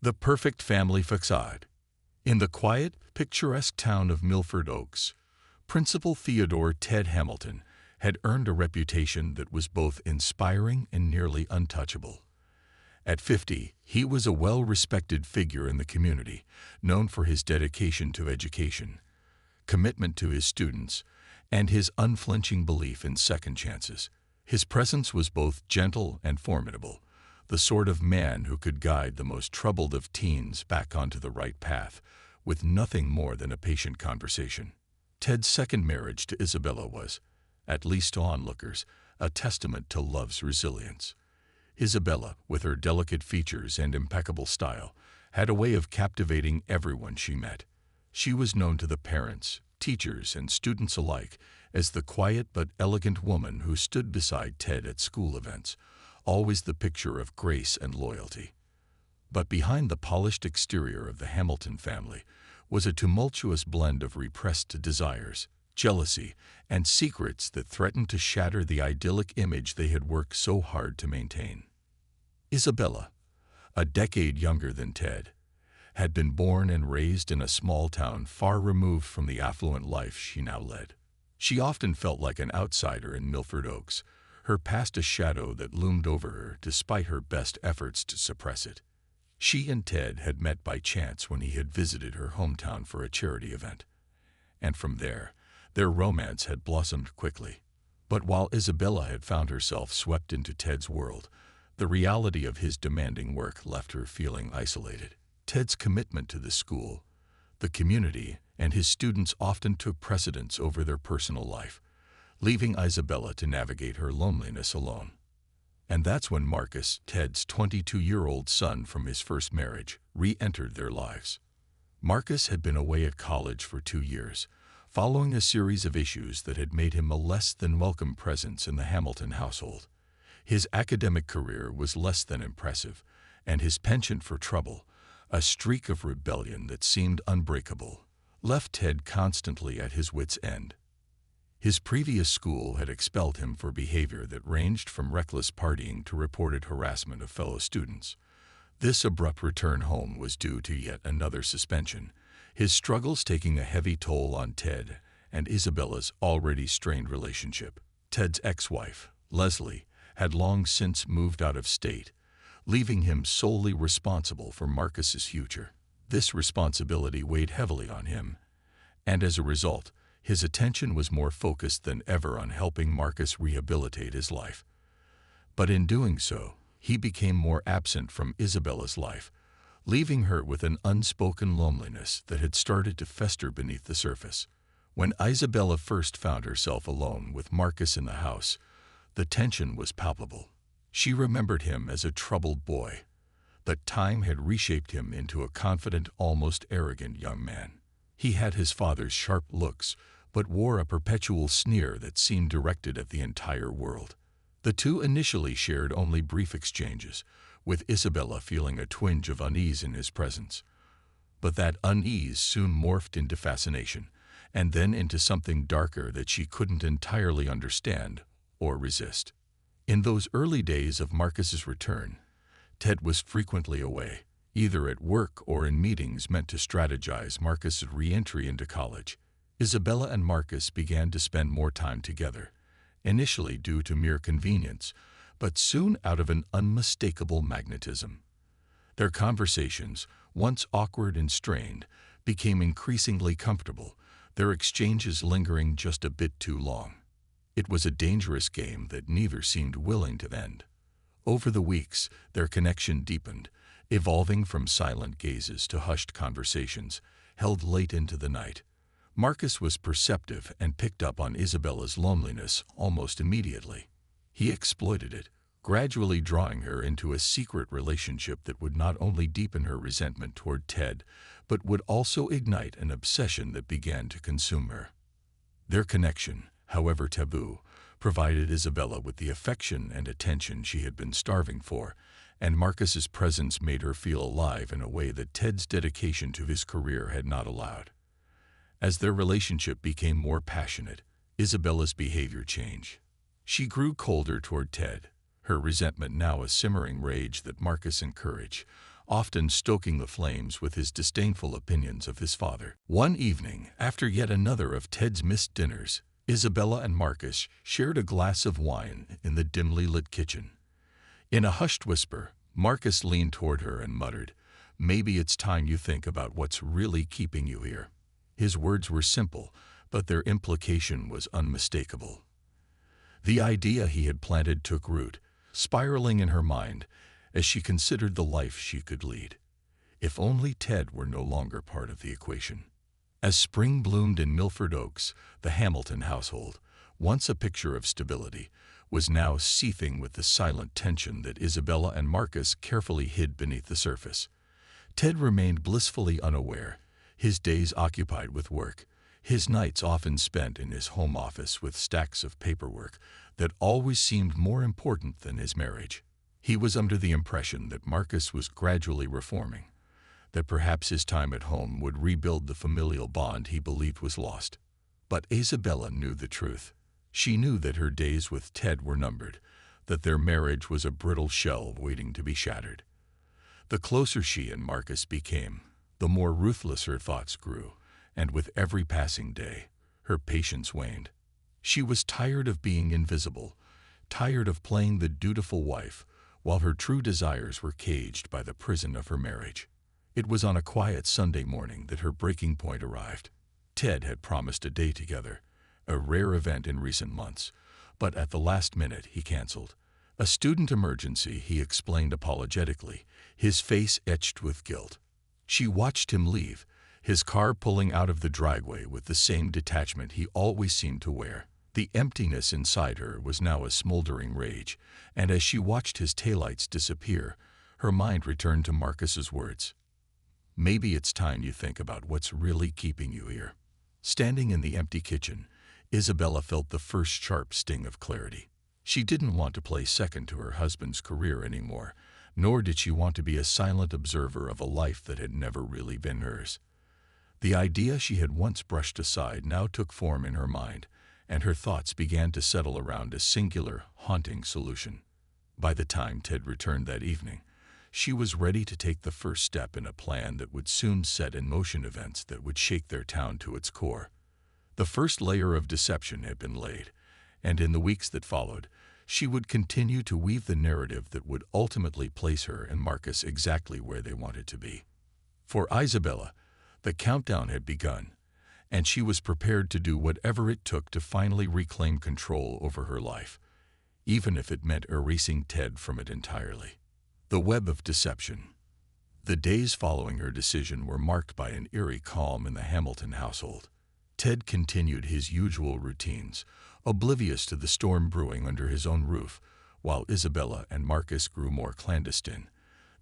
The perfect family facade. In the quiet, picturesque town of Milford Oaks, Principal Theodore Ted Hamilton had earned a reputation that was both inspiring and nearly untouchable. At 50, he was a well-respected figure in the community, known for his dedication to education, commitment to his students, and his unflinching belief in second chances. His presence was both gentle and formidable, the sort of man who could guide the most troubled of teens back onto the right path, with nothing more than a patient conversation. Ted's second marriage to Isabella was, at least to onlookers, a testament to love's resilience. Isabella, with her delicate features and impeccable style, had a way of captivating everyone she met. She was known to the parents, teachers, and students alike as the quiet but elegant woman who stood beside Ted at school events, always the picture of grace and loyalty. But behind the polished exterior of the Hamilton family was a tumultuous blend of repressed desires, jealousy, and secrets that threatened to shatter the idyllic image they had worked so hard to maintain. Isabella, a decade younger than Ted, had been born and raised in a small town far removed from the affluent life she now led. She often felt like an outsider in Milford Oaks, her past a shadow that loomed over her despite her best efforts to suppress it. She and Ted had met by chance when he had visited her hometown for a charity event. And from there, their romance had blossomed quickly. But while Isabella had found herself swept into Ted's world, the reality of his demanding work left her feeling isolated. Ted's commitment to the school, the community, and his students often took precedence over their personal life, leaving Isabella to navigate her loneliness alone. And that's when Marcus, Ted's 22-year-old son from his first marriage, re-entered their lives. Marcus had been away at college for 2 years, following a series of issues that had made him a less than welcome presence in the Hamilton household. His academic career was less than impressive, and his penchant for trouble, a streak of rebellion that seemed unbreakable, left Ted constantly at his wits' end. His previous school had expelled him for behavior that ranged from reckless partying to reported harassment of fellow students. This abrupt return home was due to yet another suspension, his struggles taking a heavy toll on Ted and Isabella's already strained relationship. Ted's ex-wife, Leslie, had long since moved out of state, leaving him solely responsible for Marcus's future. This responsibility weighed heavily on him, and as a result, his attention was more focused than ever on helping Marcus rehabilitate his life. But in doing so, he became more absent from Isabella's life, leaving her with an unspoken loneliness that had started to fester beneath the surface. When Isabella first found herself alone with Marcus in the house, the tension was palpable. She remembered him as a troubled boy, but time had reshaped him into a confident, almost arrogant young man. He had his father's sharp looks, but wore a perpetual sneer that seemed directed at the entire world. The two initially shared only brief exchanges, with Isabella feeling a twinge of unease in his presence. But that unease soon morphed into fascination, and then into something darker that she couldn't entirely understand or resist. In those early days of Marcus's return, Ted was frequently away, either at work or in meetings meant to strategize Marcus's re-entry into college. Isabella and Marcus began to spend more time together, initially due to mere convenience, but soon out of an unmistakable magnetism. Their conversations, once awkward and strained, became increasingly comfortable, their exchanges lingering just a bit too long. It was a dangerous game that neither seemed willing to end. Over the weeks, their connection deepened, evolving from silent gazes to hushed conversations, held late into the night. Marcus was perceptive and picked up on Isabella's loneliness almost immediately. He exploited it, gradually drawing her into a secret relationship that would not only deepen her resentment toward Ted, but would also ignite an obsession that began to consume her. Their connection, however taboo, provided Isabella with the affection and attention she had been starving for, and Marcus's presence made her feel alive in a way that Ted's dedication to his career had not allowed. As their relationship became more passionate, Isabella's behavior changed. She grew colder toward Ted, her resentment now a simmering rage that Marcus encouraged, often stoking the flames with his disdainful opinions of his father. One evening, after yet another of Ted's missed dinners, Isabella and Marcus shared a glass of wine in the dimly lit kitchen. In a hushed whisper, Marcus leaned toward her and muttered, "Maybe it's time you think about what's really keeping you here." His words were simple, but their implication was unmistakable. The idea he had planted took root, spiraling in her mind as she considered the life she could lead. If only Ted were no longer part of the equation. As spring bloomed in Milford Oaks, the Hamilton household, once a picture of stability, was now seething with the silent tension that Isabella and Marcus carefully hid beneath the surface. Ted remained blissfully unaware, his days occupied with work, his nights often spent in his home office with stacks of paperwork that always seemed more important than his marriage. He was under the impression that Marcus was gradually reforming, that perhaps his time at home would rebuild the familial bond he believed was lost. But Isabella knew the truth. She knew that her days with Ted were numbered, that their marriage was a brittle shell waiting to be shattered. The closer she and Marcus became, the more ruthless her thoughts grew, and with every passing day, her patience waned. She was tired of being invisible, tired of playing the dutiful wife, while her true desires were caged by the prison of her marriage. It was on a quiet Sunday morning that her breaking point arrived. Ted had promised a day together, a rare event in recent months, but at the last minute he canceled. A student emergency, he explained apologetically, his face etched with guilt. She watched him leave, his car pulling out of the driveway with the same detachment he always seemed to wear. The emptiness inside her was now a smoldering rage, and as she watched his taillights disappear, her mind returned to Marcus's words. "Maybe it's time you think about what's really keeping you here." Standing in the empty kitchen, Isabella felt the first sharp sting of clarity. She didn't want to play second to her husband's career anymore, nor did she want to be a silent observer of a life that had never really been hers. The idea she had once brushed aside now took form in her mind, and her thoughts began to settle around a singular, haunting solution. By the time Ted returned that evening, she was ready to take the first step in a plan that would soon set in motion events that would shake their town to its core. The first layer of deception had been laid, and in the weeks that followed, she would continue to weave the narrative that would ultimately place her and Marcus exactly where they wanted to be. For Isabella, the countdown had begun, and she was prepared to do whatever it took to finally reclaim control over her life, even if it meant erasing Ted from it entirely. The web of deception. The days following her decision were marked by an eerie calm in the Hamilton household. Ted continued his usual routines, oblivious to the storm brewing under his own roof, while Isabella and Marcus grew more clandestine,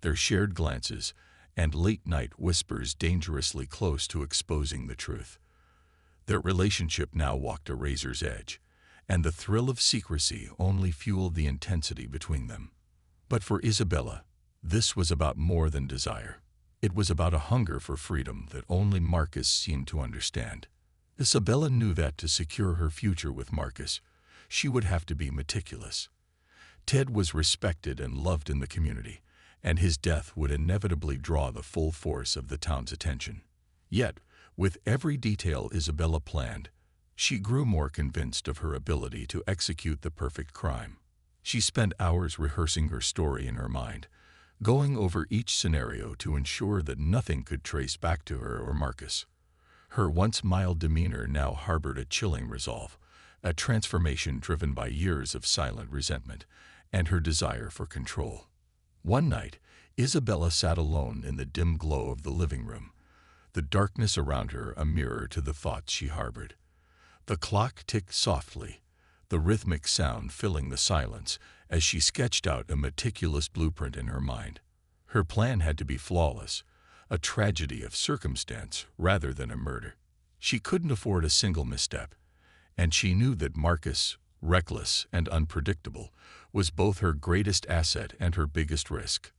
their shared glances and late-night whispers dangerously close to exposing the truth. Their relationship now walked a razor's edge, and the thrill of secrecy only fueled the intensity between them. But for Isabella, this was about more than desire. It was about a hunger for freedom that only Marcus seemed to understand. Isabella knew that to secure her future with Marcus, she would have to be meticulous. Ted was respected and loved in the community, and his death would inevitably draw the full force of the town's attention. Yet, with every detail Isabella planned, she grew more convinced of her ability to execute the perfect crime. She spent hours rehearsing her story in her mind, going over each scenario to ensure that nothing could trace back to her or Marcus. Her once mild demeanor now harbored a chilling resolve, a transformation driven by years of silent resentment and her desire for control. One night, Isabella sat alone in the dim glow of the living room, the darkness around her a mirror to the thoughts she harbored. The clock ticked softly, the rhythmic sound filling the silence as she sketched out a meticulous blueprint in her mind. Her plan had to be flawless, a tragedy of circumstance rather than a murder. She couldn't afford a single misstep, and she knew that Marcus, reckless and unpredictable, was both her greatest asset and her biggest risk.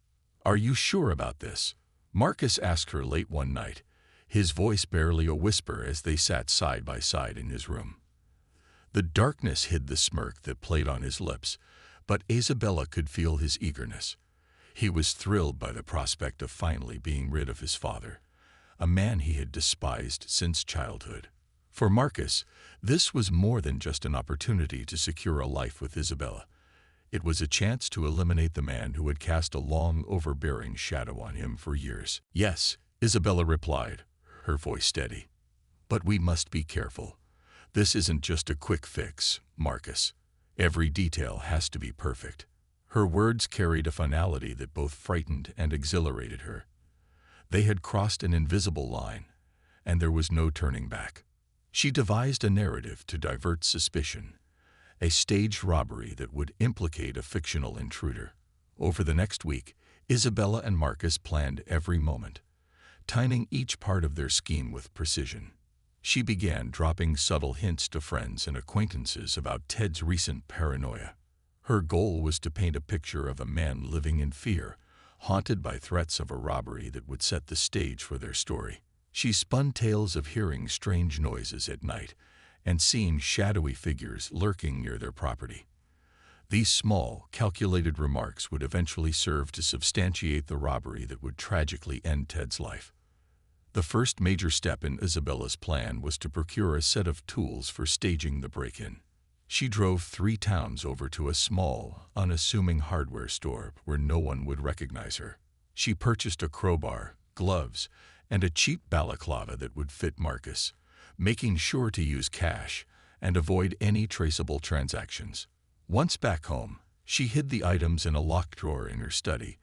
"Are you sure about this?" Marcus asked her late one night, his voice barely a whisper as they sat side by side in his room. The darkness hid the smirk that played on his lips, but Isabella could feel his eagerness. He was thrilled by the prospect of finally being rid of his father, a man he had despised since childhood. For Marcus, this was more than just an opportunity to secure a life with Isabella. It was a chance to eliminate the man who had cast a long, overbearing shadow on him for years. "Yes," Isabella replied, her voice steady. "But we must be careful. This isn't just a quick fix, Marcus. Every detail has to be perfect." Her words carried a finality that both frightened and exhilarated her. They had crossed an invisible line, and there was no turning back. She devised a narrative to divert suspicion, a staged robbery that would implicate a fictional intruder. Over the next week, Isabella and Marcus planned every moment, timing each part of their scheme with precision. She began dropping subtle hints to friends and acquaintances about Ted's recent paranoia. Her goal was to paint a picture of a man living in fear, haunted by threats of a robbery that would set the stage for their story. She spun tales of hearing strange noises at night and seeing shadowy figures lurking near their property. These small, calculated remarks would eventually serve to substantiate the robbery that would tragically end Ted's life. The first major step in Isabella's plan was to procure a set of tools for staging the break-in. She drove 3 towns over to a small, unassuming hardware store where no one would recognize her. She purchased a crowbar, gloves, and a cheap balaclava that would fit Marcus, making sure to use cash and avoid any traceable transactions. Once back home, she hid the items in a locked drawer in her study,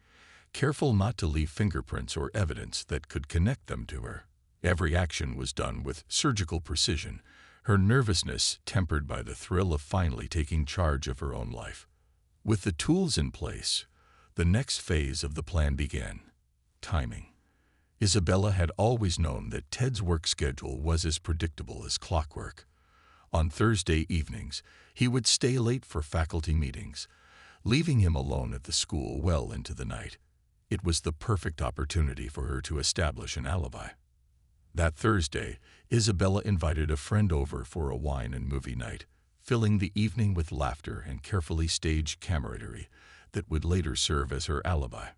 careful not to leave fingerprints or evidence that could connect them to her. Every action was done with surgical precision, her nervousness tempered by the thrill of finally taking charge of her own life. With the tools in place, the next phase of the plan began: timing. Isabella had always known that Ted's work schedule was as predictable as clockwork. On Thursday evenings, he would stay late for faculty meetings, leaving him alone at the school well into the night. It was the perfect opportunity for her to establish an alibi. That Thursday, Isabella invited a friend over for a wine and movie night, filling the evening with laughter and carefully staged camaraderie that would later serve as her alibi.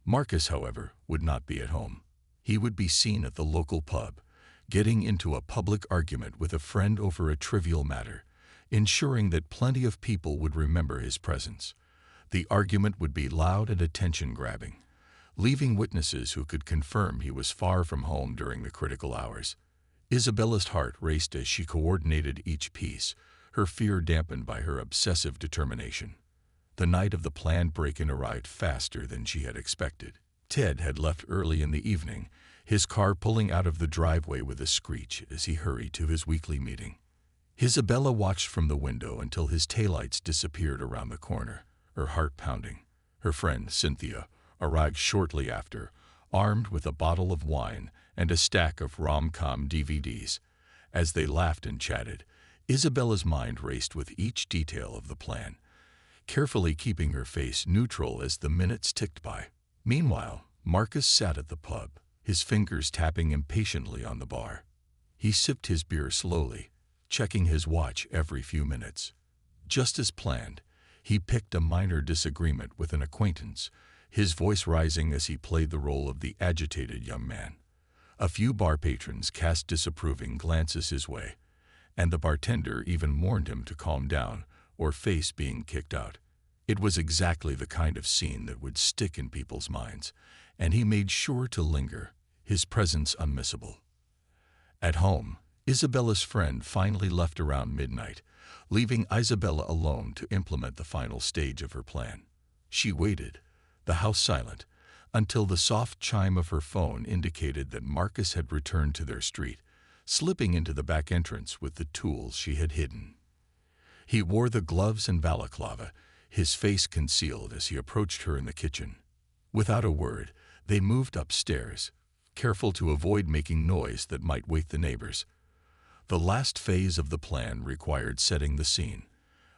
Marcus, however, would not be at home. He would be seen at the local pub, getting into a public argument with a friend over a trivial matter, ensuring that plenty of people would remember his presence. The argument would be loud and attention-grabbing, leaving witnesses who could confirm he was far from home during the critical hours. Isabella's heart raced as she coordinated each piece, her fear dampened by her obsessive determination. The night of the planned break-in arrived faster than she had expected. Ted had left early in the evening, his car pulling out of the driveway with a screech as he hurried to his weekly meeting. Isabella watched from the window until his taillights disappeared around the corner, her heart pounding. Her friend, Cynthia, arrived shortly after, armed with a bottle of wine and a stack of rom-com DVDs. As they laughed and chatted, Isabella's mind raced with each detail of the plan, carefully keeping her face neutral as the minutes ticked by. Meanwhile, Marcus sat at the pub, his fingers tapping impatiently on the bar. He sipped his beer slowly, checking his watch every few minutes. Just as planned, he picked a minor disagreement with an acquaintance, his voice rising as he played the role of the agitated young man. A few bar patrons cast disapproving glances his way, and the bartender even warned him to calm down or face being kicked out. It was exactly the kind of scene that would stick in people's minds, and he made sure to linger, his presence unmissable. At home, Isabella's friend finally left around midnight, leaving Isabella alone to implement the final stage of her plan. She waited, the house silent, until the soft chime of her phone indicated that Marcus had returned to their street, slipping into the back entrance with the tools she had hidden. He wore the gloves and balaclava, his face concealed as he approached her in the kitchen. Without a word, they moved upstairs, careful to avoid making noise that might wake the neighbors. The last phase of the plan required setting the scene,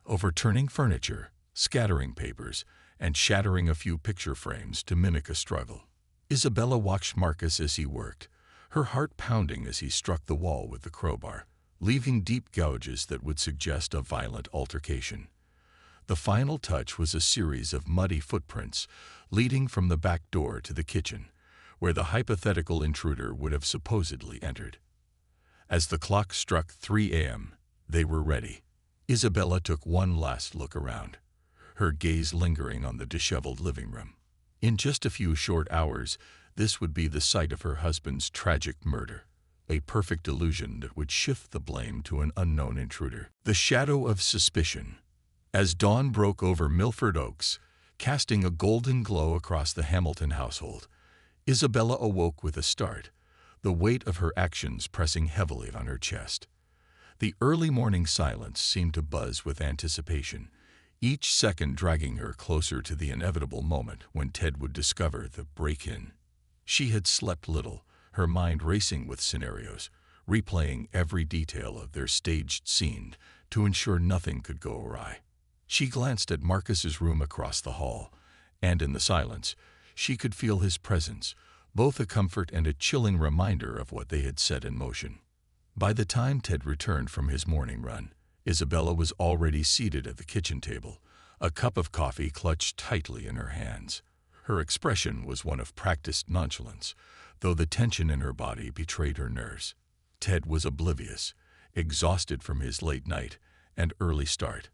overturning furniture, scattering papers, and shattering a few picture frames to mimic a struggle. Isabella watched Marcus as he worked, her heart pounding as he struck the wall with the crowbar, leaving deep gouges that would suggest a violent altercation. The final touch was a series of muddy footprints leading from the back door to the kitchen, where the hypothetical intruder would have supposedly entered. As the clock struck 3 a.m., they were ready. Isabella took one last look around, her gaze lingering on the disheveled living room. In just a few short hours, this would be the site of her husband's tragic murder, a perfect illusion that would shift the blame to an unknown intruder. The shadow of suspicion. As dawn broke over Milford Oaks, casting a golden glow across the Hamilton household, Isabella awoke with a start, the weight of her actions pressing heavily on her chest. The early morning silence seemed to buzz with anticipation, each second dragging her closer to the inevitable moment when Ted would discover the break-in. She had slept little, her mind racing with scenarios, replaying every detail of their staged scene to ensure nothing could go awry. She glanced at Marcus's room across the hall, and in the silence, she could feel his presence, both a comfort and a chilling reminder of what they had set in motion. By the time Ted returned from his morning run, Isabella was already seated at the kitchen table, a cup of coffee clutched tightly in her hands. Her expression was one of practiced nonchalance, though the tension in her body betrayed her nerves. Ted was oblivious, exhausted from his late night and early start,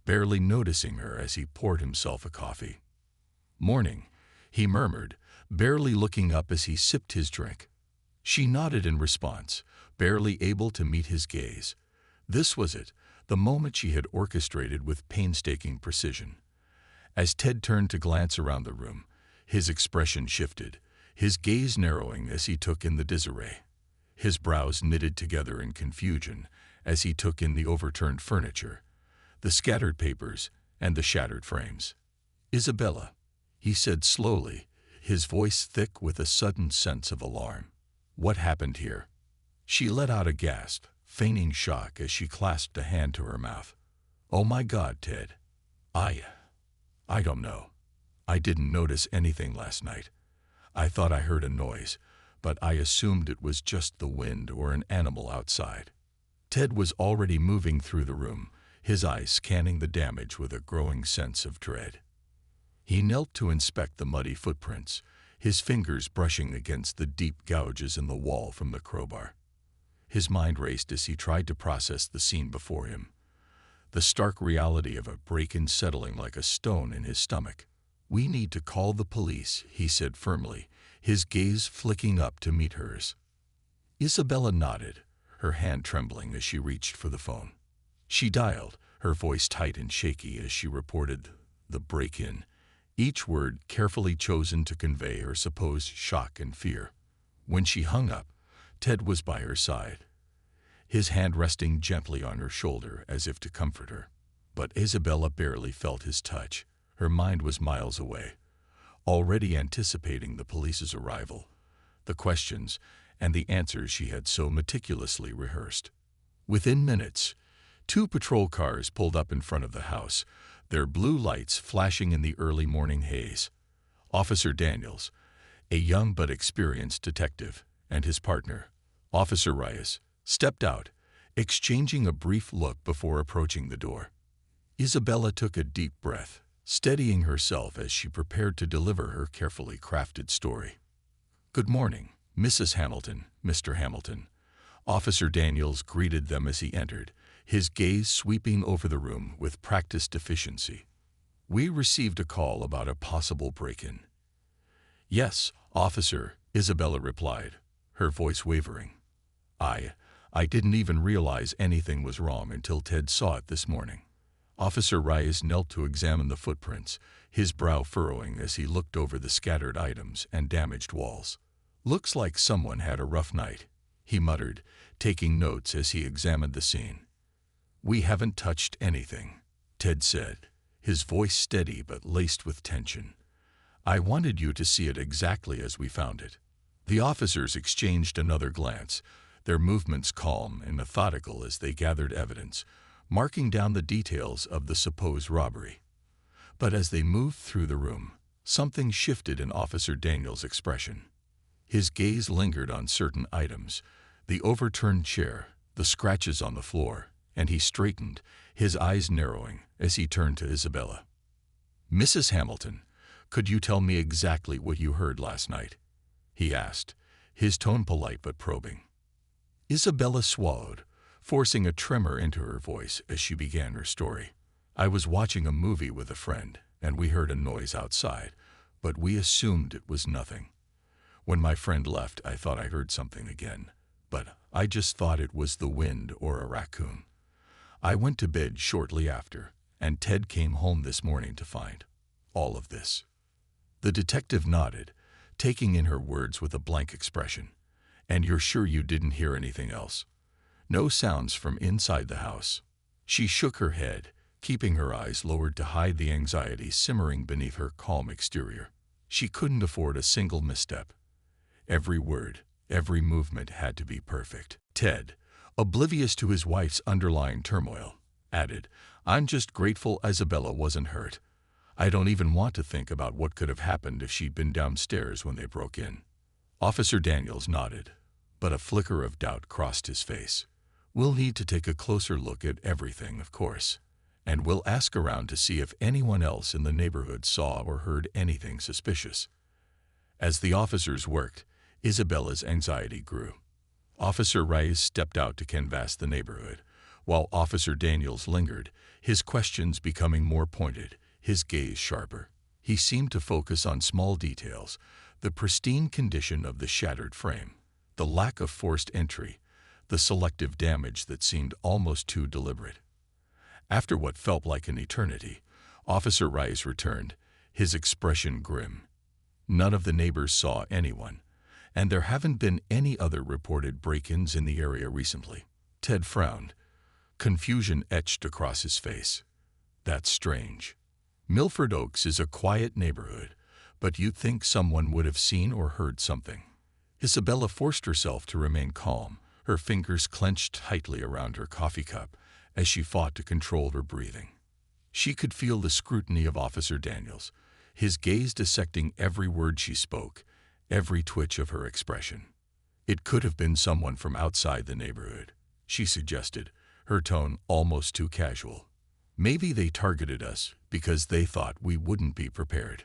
barely noticing her as he poured himself a coffee. "Morning," he murmured, barely looking up as he sipped his drink. She nodded in response, barely able to meet his gaze. This was it, the moment she had orchestrated with painstaking precision. As Ted turned to glance around the room, his expression shifted, his gaze narrowing as he took in the disarray. His brows knitted together in confusion as he took in the overturned furniture, the scattered papers, and the shattered frames. "Isabella," he said slowly, his voice thick with a sudden sense of alarm. "What happened here?" She let out a gasp, feigning shock as she clasped a hand to her mouth. "Oh my God, Ted. I don't know. I didn't notice anything last night. I thought I heard a noise, but I assumed it was just the wind or an animal outside." Ted was already moving through the room, his eyes scanning the damage with a growing sense of dread. He knelt to inspect the muddy footprints, his fingers brushing against the deep gouges in the wall from the crowbar. His mind raced as he tried to process the scene before him, the stark reality of a break-in settling like a stone in his stomach. "We need to call the police," he said firmly, his gaze flicking up to meet hers. Isabella nodded, her hand trembling as she reached for the phone. She dialed, her voice tight and shaky as she reported the break-in, each word carefully chosen to convey her supposed shock and fear. When she hung up, Ted was by her side, his hand resting gently on her shoulder as if to comfort her. But Isabella barely felt his touch. Her mind was miles away, already anticipating the police's arrival, the questions, and the answers she had so meticulously rehearsed. Within minutes, 2 patrol cars pulled up in front of the house, their blue lights flashing in the early morning haze. Officer Daniels, a young but experienced detective, and his partner, Officer Reyes, stepped out, exchanging a brief look before approaching the door. Isabella took a deep breath, steadying herself as she prepared to deliver her carefully crafted story. "Good morning, Mrs. Hamilton, Mr. Hamilton." Officer Daniels greeted them as he entered, his gaze sweeping over the room with practiced efficiency. "We received a call about a possible break-in." "Yes, officer," Isabella replied, her voice wavering. I didn't even realize anything was wrong until Ted saw it this morning." Officer Reyes knelt to examine the footprints, his brow furrowing as he looked over the scattered items and damaged walls. "Looks like someone had a rough night," he muttered, taking notes as he examined the scene. "We haven't touched anything," Ted said, his voice steady but laced with tension. "I wanted you to see it exactly as we found it." The officers exchanged another glance, their movements calm and methodical as they gathered evidence, marking down the details of the supposed robbery. But as they moved through the room, something shifted in Officer Daniels' expression. His gaze lingered on certain items, the overturned chair, the scratches on the floor, and he straightened, his eyes narrowing as he turned to Isabella. "Mrs. Hamilton, could you tell me exactly what you heard last night?" he asked, his tone polite but probing. Isabella swallowed, forcing a tremor into her voice as she began her story. "I was watching a movie with a friend, and we heard a noise outside, but we assumed it was nothing. When my friend left, I thought I heard something again, but I just thought it was the wind or a raccoon. I went to bed shortly after, and Ted came home this morning to find all of this." The detective nodded, taking in her words with a blank expression. "And you're sure you didn't hear anything else? No sounds from inside the house?" She shook her head, keeping her eyes lowered to hide the anxiety simmering beneath her calm exterior. She couldn't afford a single misstep. Every word, every movement had to be perfect. Ted, oblivious to his wife's underlying turmoil, added, "I'm just grateful Isabella wasn't hurt. I don't even want to think about what could have happened if she'd been downstairs when they broke in." Officer Daniels nodded, but a flicker of doubt crossed his face. "We'll need to take a closer look at everything, of course, and we'll ask around to see if anyone else in the neighborhood saw or heard anything suspicious." As the officers worked, Isabella's anxiety grew. Officer Reyes stepped out to canvass the neighborhood, while Officer Daniels lingered, his questions becoming more pointed, his gaze sharper. He seemed to focus on small details, the pristine condition of the shattered frame, the lack of forced entry, the selective damage that seemed almost too deliberate. After what felt like an eternity, Officer Reyes returned, his expression grim. "None of the neighbors saw anyone, and there haven't been any other reported break-ins in the area recently." Ted frowned. Confusion etched across his face. "That's strange. Milford Oaks is a quiet neighborhood, but you'd think someone would have seen or heard something." Isabella forced herself to remain calm, her fingers clenched tightly around her coffee cup as she fought to control her breathing. She could feel the scrutiny of Officer Daniels, his gaze dissecting every word she spoke, every twitch of her expression. "It could have been someone from outside the neighborhood," she suggested, her tone almost too casual. "Maybe they targeted us because they thought we wouldn't be prepared."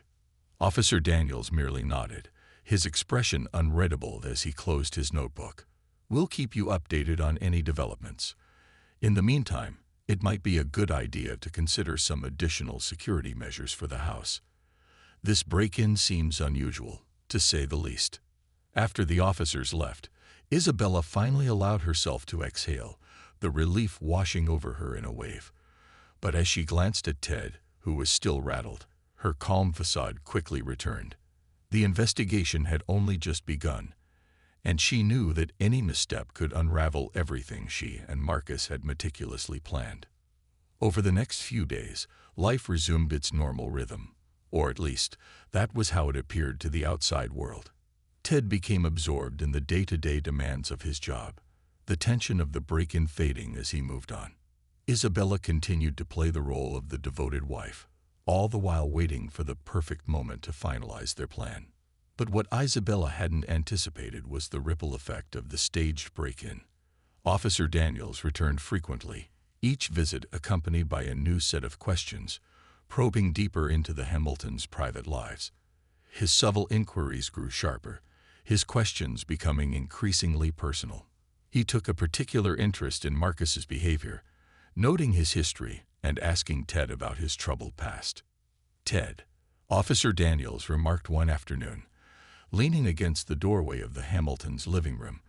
Officer Daniels merely nodded, his expression unreadable as he closed his notebook. "We'll keep you updated on any developments. In the meantime, it might be a good idea to consider some additional security measures for the house. This break-in seems unusual, to say the least." After the officers left, Isabella finally allowed herself to exhale, the relief washing over her in a wave. But as she glanced at Ted, who was still rattled, her calm facade quickly returned. The investigation had only just begun, and she knew that any misstep could unravel everything she and Marcus had meticulously planned. Over the next few days, life resumed its normal rhythm, or at least, that was how it appeared to the outside world. Ted became absorbed in the day-to-day demands of his job, the tension of the break-in fading as he moved on. Isabella continued to play the role of the devoted wife, all the while waiting for the perfect moment to finalize their plan. But what Isabella hadn't anticipated was the ripple effect of the staged break-in. Officer Daniels returned frequently, each visit accompanied by a new set of questions, probing deeper into the Hamiltons' private lives. His subtle inquiries grew sharper, his questions becoming increasingly personal. He took a particular interest in Marcus's behavior, noting his history and asking Ted about his troubled past. "Ted," Officer Daniels remarked one afternoon, leaning against the doorway of the Hamiltons' living room,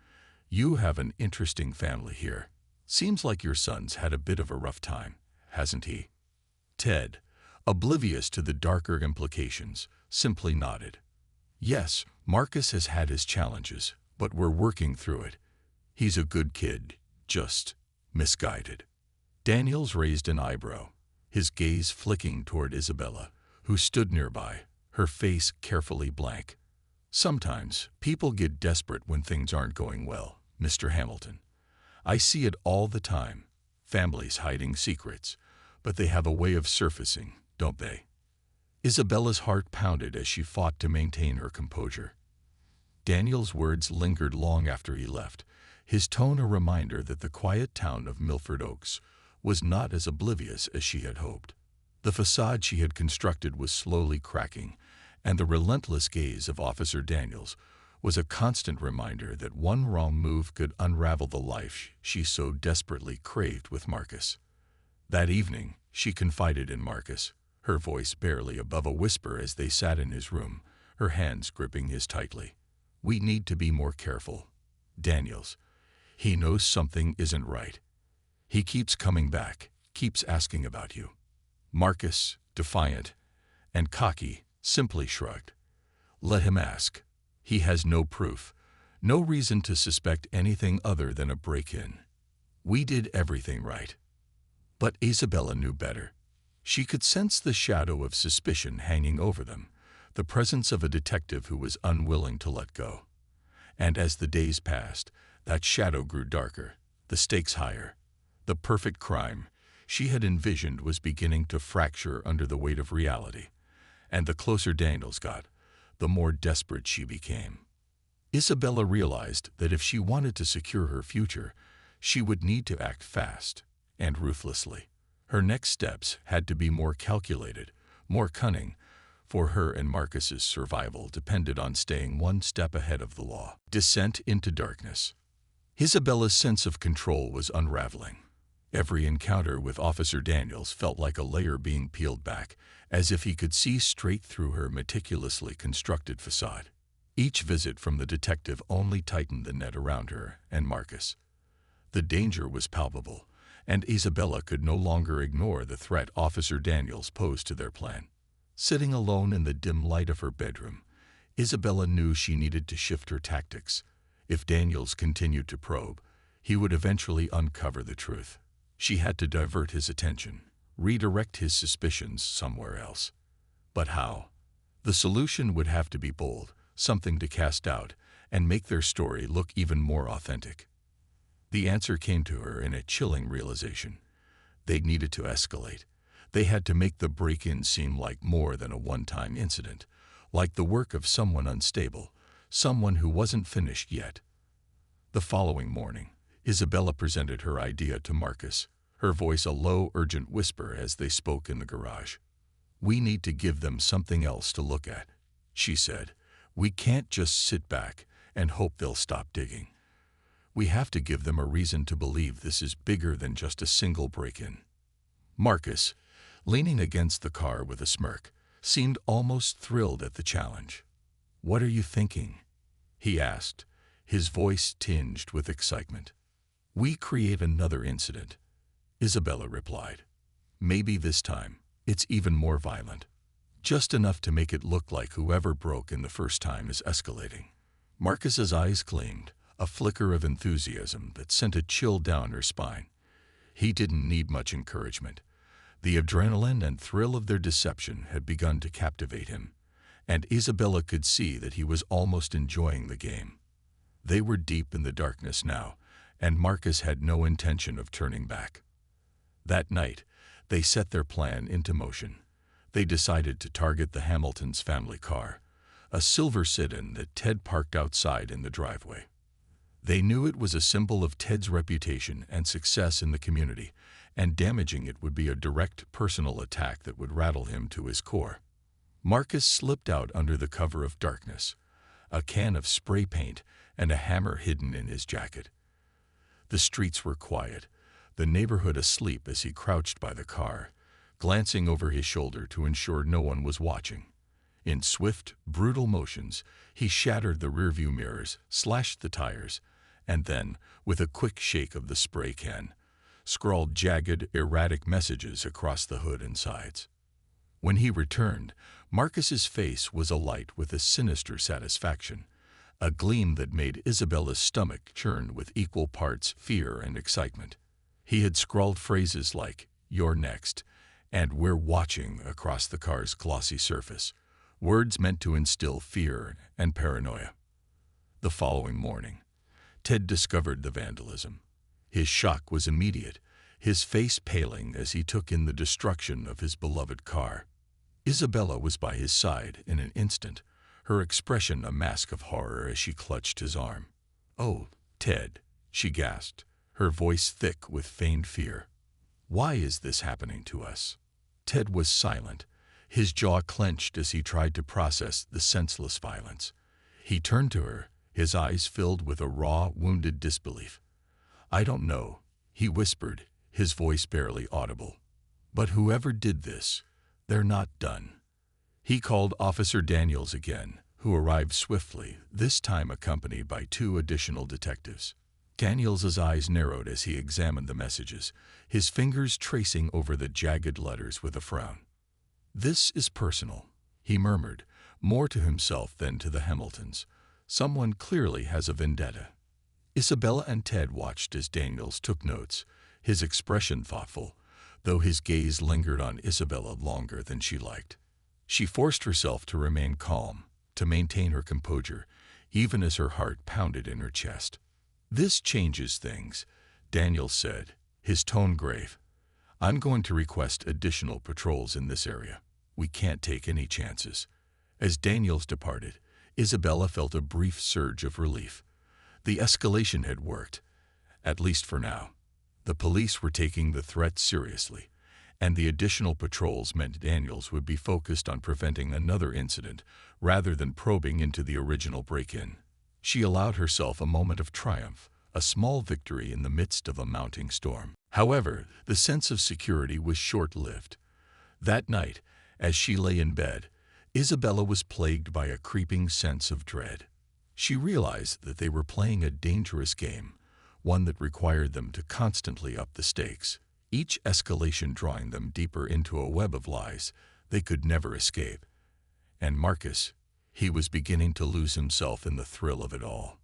"you have an interesting family here. Seems like your son's had a bit of a rough time, hasn't he?" Ted, oblivious to the darker implications, simply nodded. "Yes, Marcus has had his challenges, but we're working through it. He's a good kid, just misguided." Daniels raised an eyebrow, his gaze flicking toward Isabella, who stood nearby, her face carefully blank. "Sometimes people get desperate when things aren't going well, Mr. Hamilton. I see it all the time, families hiding secrets, but they have a way of surfacing, don't they?" Isabella's heart pounded as she fought to maintain her composure. Daniel's words lingered long after he left, his tone a reminder that the quiet town of Milford Oaks was not as oblivious as she had hoped. The facade she had constructed was slowly cracking, and the relentless gaze of Officer Daniels was a constant reminder that one wrong move could unravel the life she so desperately craved with Marcus. That evening, she confided in Marcus, her voice barely above a whisper as they sat in his room, her hands gripping his tightly. "We need to be more careful. Daniels, he knows something isn't right. He keeps coming back, keeps asking about you." Marcus, defiant and cocky, simply shrugged. "Let him ask. He has no proof, no reason to suspect anything other than a break-in. We did everything right." But Isabella knew better. She could sense the shadow of suspicion hanging over them, the presence of a detective who was unwilling to let go. And as the days passed, that shadow grew darker, the stakes higher. The perfect crime she had envisioned was beginning to fracture under the weight of reality. And the closer Daniels got, the more desperate she became. Isabella realized that if she wanted to secure her future, she would need to act fast and ruthlessly. Her next steps had to be more calculated, more cunning, for her and Marcus's survival depended on staying one step ahead of the law. Descent into darkness. Isabella's sense of control was unraveling. Every encounter with Officer Daniels felt like a layer being peeled back, as if he could see straight through her meticulously constructed facade. Each visit from the detective only tightened the net around her and Marcus. The danger was palpable, and Isabella could no longer ignore the threat Officer Daniels posed to their plan. Sitting alone in the dim light of her bedroom, Isabella knew she needed to shift her tactics. If Daniels continued to probe, he would eventually uncover the truth. She had to divert his attention, redirect his suspicions somewhere else. But how? The solution would have to be bold, something to cast doubt and make their story look even more authentic. The answer came to her in a chilling realization. They needed to escalate. They had to make the break-in seem like more than a one-time incident, like the work of someone unstable, someone who wasn't finished yet. The following morning, Isabella presented her idea to Marcus, her voice a low, urgent whisper as they spoke in the garage. "We need to give them something else to look at," she said. "We can't just sit back and hope they'll stop digging. We have to give them a reason to believe this is bigger than just a single break-in." Marcus, leaning against the car with a smirk, seemed almost thrilled at the challenge. "What are you thinking?" he asked, his voice tinged with excitement. "We create another incident," Isabella replied. "Maybe this time it's even more violent. Just enough to make it look like whoever broke in the first time is escalating." Marcus's eyes gleamed, a flicker of enthusiasm that sent a chill down her spine. He didn't need much encouragement. The adrenaline and thrill of their deception had begun to captivate him, and Isabella could see that he was almost enjoying the game. They were deep in the darkness now, and Marcus had no intention of turning back. That night, they set their plan into motion. They decided to target the Hamiltons' family car, a silver sit-in that Ted parked outside in the driveway. They knew it was a symbol of Ted's reputation and success in the community, and damaging it would be a direct personal attack that would rattle him to his core. Marcus slipped out under the cover of darkness, a can of spray paint and a hammer hidden in his jacket. The streets were quiet, the neighborhood asleep as he crouched by the car, glancing over his shoulder to ensure no one was watching. In swift, brutal motions, he shattered the rearview mirrors, slashed the tires, and then, with a quick shake of the spray can, scrawled jagged, erratic messages across the hood and sides. When he returned, Marcus's face was alight with a sinister satisfaction, a gleam that made Isabella's stomach churn with equal parts fear and excitement. He had scrawled phrases like, "You're next," and "We're watching" across the car's glossy surface, words meant to instill fear and paranoia. The following morning, Ted discovered the vandalism. His shock was immediate, his face paling as he took in the destruction of his beloved car. Isabella was by his side in an instant, her expression a mask of horror as she clutched his arm. "Oh, Ted," she gasped, her voice thick with feigned fear. "Why is this happening to us?" Ted was silent, his jaw clenched as he tried to process the senseless violence. He turned to her, his eyes filled with a raw, wounded disbelief. "I don't know," he whispered, his voice barely audible. "But whoever did this, they're not done." He called Officer Daniels again, who arrived swiftly, this time accompanied by 2 additional detectives. Daniels's eyes narrowed as he examined the messages, his fingers tracing over the jagged letters with a frown. "This is personal," he murmured, more to himself than to the Hamiltons. "Someone clearly has a vendetta." Isabella and Ted watched as Daniels took notes, his expression thoughtful, though his gaze lingered on Isabella longer than she liked. She forced herself to remain calm, to maintain her composure, even as her heart pounded in her chest. "This changes things," Daniels said, his tone grave. "I'm going to request additional patrols in this area. We can't take any chances." As Daniels departed, Isabella felt a brief surge of relief. The escalation had worked, at least for now. The police were taking the threat seriously, and the additional patrols meant Daniels would be focused on preventing another incident rather than probing into the original break-in. She allowed herself a moment of triumph, a small victory in the midst of a mounting storm. However, the sense of security was short-lived. That night, as she lay in bed, Isabella was plagued by a creeping sense of dread. She realized that they were playing a dangerous game, one that required them to constantly up the stakes, each escalation drawing them deeper into a web of lies they could never escape. And Marcus, he was beginning to lose himself in the thrill of it all.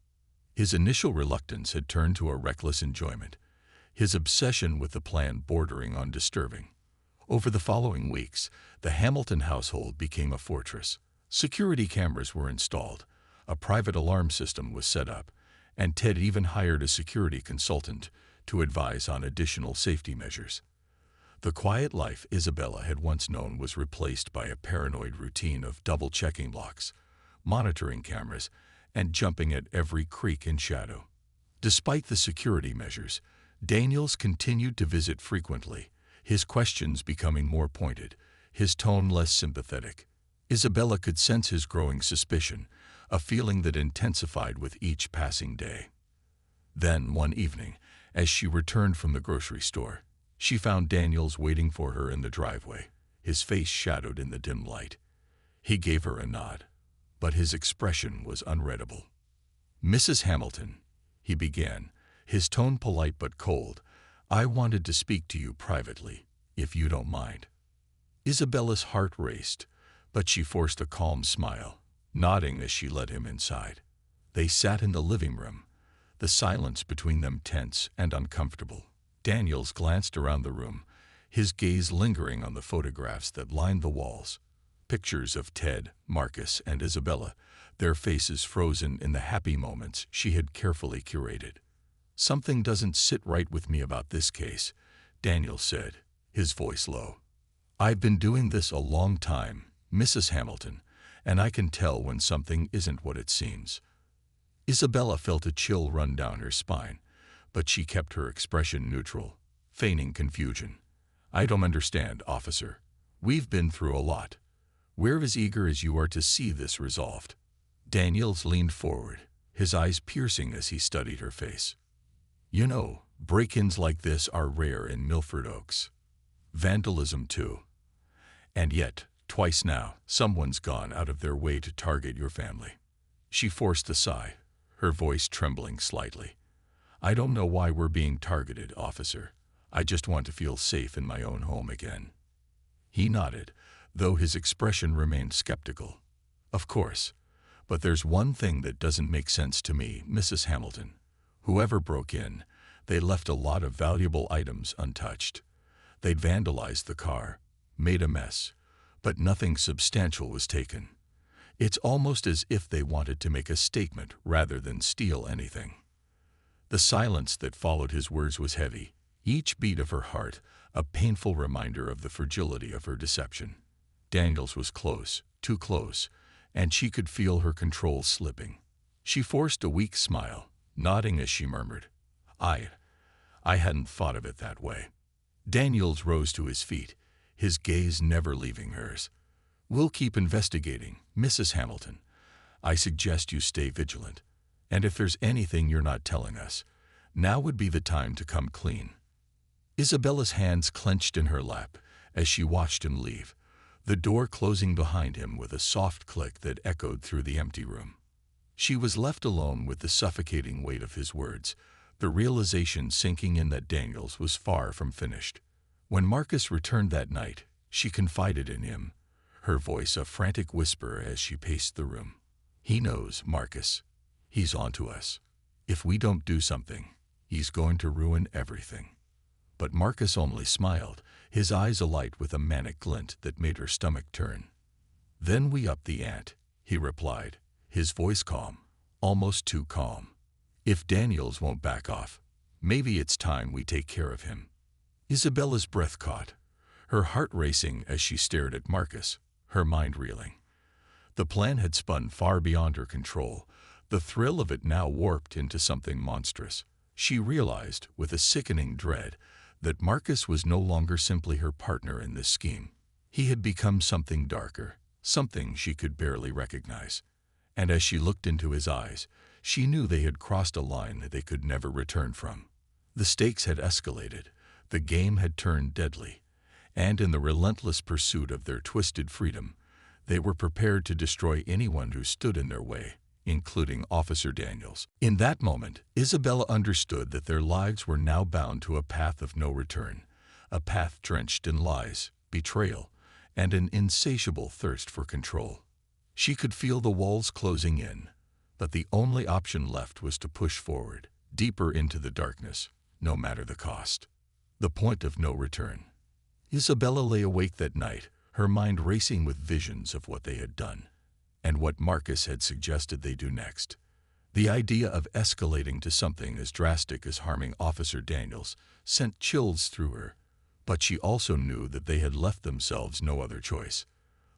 His initial reluctance had turned to a reckless enjoyment, his obsession with the plan bordering on disturbing. Over the following weeks, the Hamilton household became a fortress. Security cameras were installed, a private alarm system was set up, and Ted even hired a security consultant to advise on additional safety measures. The quiet life Isabella had once known was replaced by a paranoid routine of double-checking locks, monitoring cameras, and jumping at every creak and shadow. Despite the security measures, Daniels continued to visit frequently, his questions becoming more pointed, his tone less sympathetic. Isabella could sense his growing suspicion, a feeling that intensified with each passing day. Then, one evening, as she returned from the grocery store, she found Daniels waiting for her in the driveway, his face shadowed in the dim light. He gave her a nod, but his expression was unreadable. "Mrs. Hamilton," he began, his tone polite but cold, "I wanted to speak to you privately, if you don't mind." Isabella's heart raced, but she forced a calm smile, nodding as she led him inside. They sat in the living room, the silence between them tense and uncomfortable. Daniels glanced around the room, his gaze lingering on the photographs that lined the walls. Pictures of Ted, Marcus, and Isabella, their faces frozen in the happy moments she had carefully curated. "Something doesn't sit right with me about this case," Daniels said, his voice low. "I've been doing this a long time, Mrs. Hamilton, and I can tell when something isn't what it seems." Isabella felt a chill run down her spine, but she kept her expression neutral, feigning confusion. "I don't understand, officer. We've been through a lot. We're as eager as you are to see this resolved." Daniels leaned forward, his eyes piercing as he studied her face. "You know, break-ins like this are rare in Milford Oaks. Vandalism, too. And yet, twice now, someone's gone out of their way to target your family." She forced a sigh, her voice trembling slightly. "I don't know why we're being targeted, officer. I just want to feel safe in my own home again." He nodded, though his expression remained skeptical. "Of course. But there's one thing that doesn't make sense to me, Mrs. Hamilton. Whoever broke in, they left a lot of valuable items untouched. They'd vandalized the car, made a mess, but nothing substantial was taken. It's almost as if they wanted to make a statement rather than steal anything." The silence that followed his words was heavy, each beat of her heart a painful reminder of the fragility of her deception. Daniels was close, too close, and she could feel her control slipping. She forced a weak smile, nodding as she murmured, I hadn't thought of it that way. Daniels rose to his feet, his gaze never leaving hers. We'll keep investigating, Mrs. Hamilton. I suggest you stay vigilant. And if there's anything you're not telling us, now would be the time to come clean. Isabella's hands clenched in her lap as she watched him leave, the door closing behind him with a soft click that echoed through the empty room. She was left alone with the suffocating weight of his words, the realization sinking in that Daniels was far from finished. When Marcus returned that night, she confided in him, her voice a frantic whisper as she paced the room. He knows, Marcus. He's onto us. If we don't do something, he's going to ruin everything. But Marcus only smiled, his eyes alight with a manic glint that made her stomach turn. Then we up the ante, he replied, his voice calm, almost too calm. If Daniels won't back off, maybe it's time we take care of him. Isabella's breath caught, her heart racing as she stared at Marcus, her mind reeling. The plan had spun far beyond her control, the thrill of it now warped into something monstrous. She realized, with a sickening dread, that Marcus was no longer simply her partner in this scheme. He had become something darker, something she could barely recognize. And as she looked into his eyes, she knew they had crossed a line that they could never return from. The stakes had escalated, the game had turned deadly, and in the relentless pursuit of their twisted freedom, they were prepared to destroy anyone who stood in their way, including Officer Daniels. In that moment, Isabella understood that their lives were now bound to a path of no return, a path drenched in lies, betrayal, and an insatiable thirst for control. She could feel the walls closing in, but the only option left was to push forward, deeper into the darkness, no matter the cost. The point of no return. Isabella lay awake that night, her mind racing with visions of what they had done, and what Marcus had suggested they do next. The idea of escalating to something as drastic as harming Officer Daniels sent chills through her, but she also knew that they had left themselves no other choice.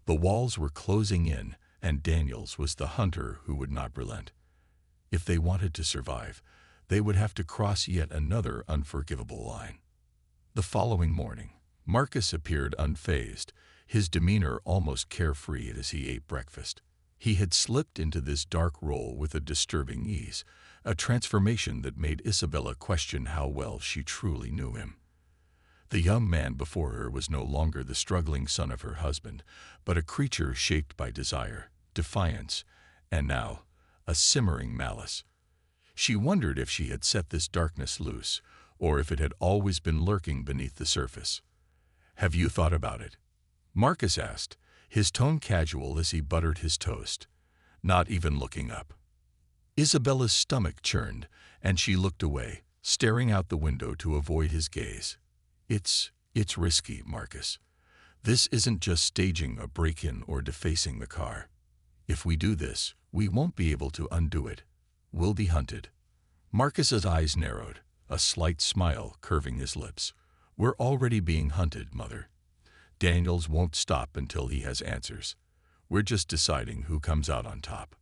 The walls were closing in, and Daniels was the hunter who would not relent. If they wanted to survive, they would have to cross yet another unforgivable line. The following morning, Marcus appeared unfazed, his demeanor almost carefree as he ate breakfast. He had slipped into this dark role with a disturbing ease, a transformation that made Isabella question how well she truly knew him. The young man before her was no longer the struggling son of her husband, but a creature shaped by desire, defiance, and now, a simmering malice. She wondered if she had set this darkness loose, or if it had always been lurking beneath the surface. "Have you thought about it?" Marcus asked, his tone casual as he buttered his toast, not even looking up. Isabella's stomach churned, and she looked away, staring out the window to avoid his gaze. It's risky, Marcus. This isn't just staging a break-in or defacing the car. If we do this, we won't be able to undo it. We'll be hunted. Marcus's eyes narrowed, a slight smile curving his lips. We're already being hunted, Mother. Daniels won't stop until he has answers. We're just deciding who comes out on top.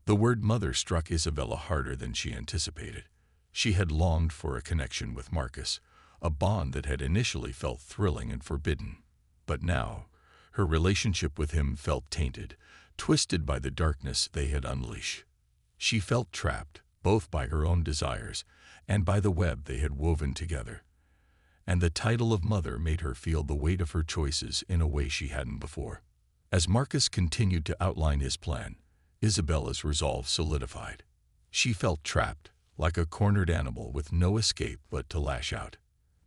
The word mother struck Isabella harder than she anticipated. She had longed for a connection with Marcus, a bond that had initially felt thrilling and forbidden. But now, her relationship with him felt tainted, twisted by the darkness they had unleashed. She felt trapped, both by her own desires and by the web they had woven together. And the title of mother made her feel the weight of her choices in a way she hadn't before. As Marcus continued to outline his plan, Isabella's resolve solidified. She felt trapped, like a cornered animal with no escape but to lash out.